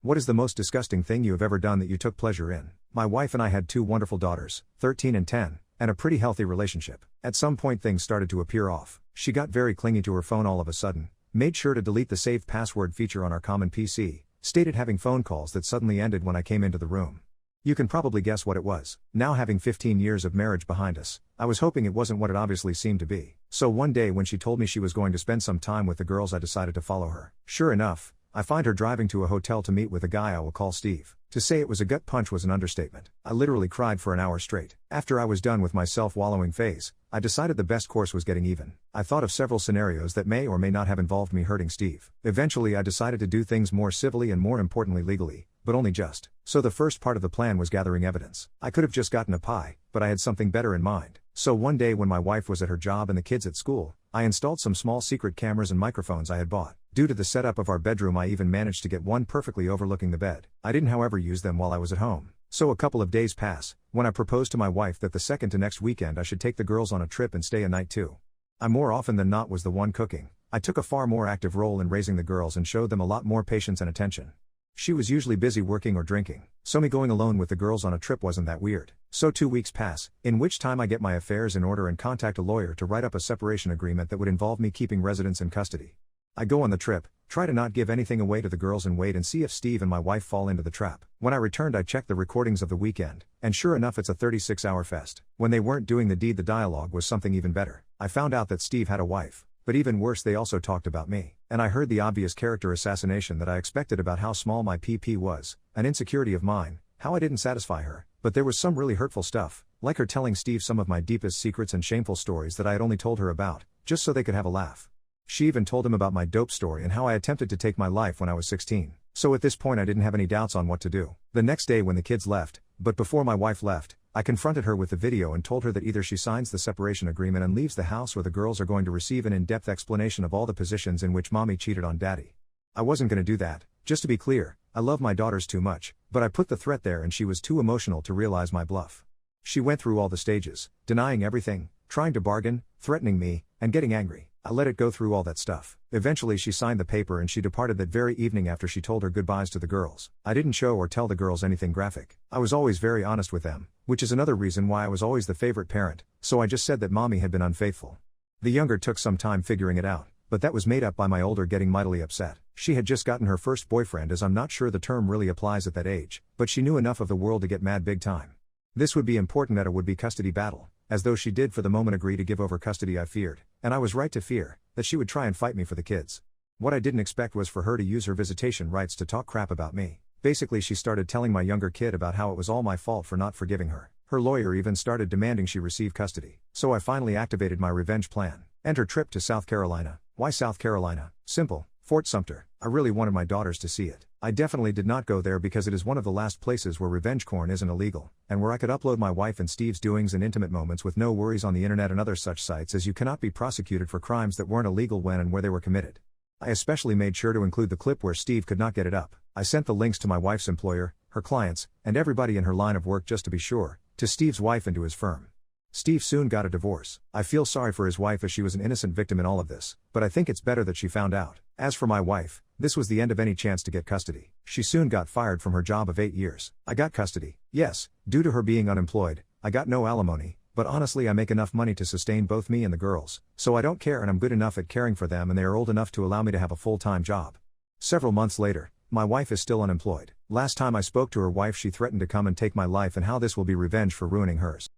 What is the most disgusting thing you have ever done that you took pleasure in? My wife and I had two wonderful daughters, 13 and 10, and a pretty healthy relationship. At some point things started to appear off. She got very clingy to her phone all of a sudden, made sure to delete the saved password feature on our common PC, stated having phone calls that suddenly ended when I came into the room. You can probably guess what it was. Now having 15 years of marriage behind us, I was hoping it wasn't what it obviously seemed to be. So one day when she told me she was going to spend some time with the girls, I decided to follow her. Sure enough, I find her driving to a hotel to meet with a guy I will call Steve. To say it was a gut punch was an understatement. I literally cried for an hour straight. After I was done with my self-wallowing phase, I decided the best course was getting even. I thought of several scenarios that may or may not have involved me hurting Steve. Eventually I decided to do things more civilly and more importantly legally, but only just. So the first part of the plan was gathering evidence. I could have just gotten a pie, but I had something better in mind. So one day when my wife was at her job and the kids at school, I installed some small secret cameras and microphones I had bought. Due to the setup of our bedroom, I even managed to get one perfectly overlooking the bed. I didn't however use them while I was at home. So a couple of days pass, when I proposed to my wife that the second to next weekend I should take the girls on a trip and stay a night too. I more often than not was the one cooking. I took a far more active role in raising the girls and showed them a lot more patience and attention. She was usually busy working or drinking, so me going alone with the girls on a trip wasn't that weird. So 2 weeks pass, in which time I get my affairs in order and contact a lawyer to write up a separation agreement that would involve me keeping residents in custody. I go on the trip, try to not give anything away to the girls and wait and see if Steve and my wife fall into the trap. When I returned I checked the recordings of the weekend, and sure enough it's a 36-hour fest. When they weren't doing the deed, the dialogue was something even better. I found out that Steve had a wife. But even worse, they also talked about me. And I heard the obvious character assassination that I expected about how small my PP was, an insecurity of mine, how I didn't satisfy her. But there was some really hurtful stuff, like her telling Steve some of my deepest secrets and shameful stories that I had only told her about, just so they could have a laugh. She even told him about my dope story and how I attempted to take my life when I was 16. So at this point I didn't have any doubts on what to do. The next day when the kids left, but before my wife left, I confronted her with the video and told her that either she signs the separation agreement and leaves the house or the girls are going to receive an in-depth explanation of all the positions in which mommy cheated on daddy. I wasn't going to do that. Just to be clear, I love my daughters too much, but I put the threat there and she was too emotional to realize my bluff. She went through all the stages, denying everything, trying to bargain, threatening me, and getting angry. I let it go through all that stuff. Eventually she signed the paper and she departed that very evening after she told her goodbyes to the girls. I didn't show or tell the girls anything graphic. I was always very honest with them, which is another reason why I was always the favorite parent, so I just said that mommy had been unfaithful. The younger took some time figuring it out, but that was made up by my older getting mightily upset. She had just gotten her first boyfriend, as I'm not sure the term really applies at that age, but she knew enough of the world to get mad big time. This would be important at a would-be custody battle, as though she did for the moment agree to give over custody. I feared, and I was right to fear, that she would try and fight me for the kids. What I didn't expect was for her to use her visitation rights to talk crap about me. Basically she started telling my younger kid about how it was all my fault for not forgiving her. Her lawyer even started demanding she receive custody. So I finally activated my revenge plan. Enter trip to South Carolina. Why South Carolina? Simple. Fort Sumter. I really wanted my daughters to see it. I definitely did not go there because it is one of the last places where revenge porn isn't illegal, and where I could upload my wife and Steve's doings and intimate moments with no worries on the internet and other such sites, as you cannot be prosecuted for crimes that weren't illegal when and where they were committed. I especially made sure to include the clip where Steve could not get it up. I sent the links to my wife's employer, her clients, and everybody in her line of work just to be sure, to Steve's wife and to his firm. Steve soon got a divorce. I feel sorry for his wife as she was an innocent victim in all of this, but I think it's better that she found out. As for my wife, this was the end of any chance to get custody. She soon got fired from her job of 8 years. I got custody. Yes, due to her being unemployed, I got no alimony, but honestly I make enough money to sustain both me and the girls, so I don't care, and I'm good enough at caring for them and they are old enough to allow me to have a full-time job. Several months later, my wife is still unemployed. Last time I spoke to her wife she threatened to come and take my life and how this will be revenge for ruining hers.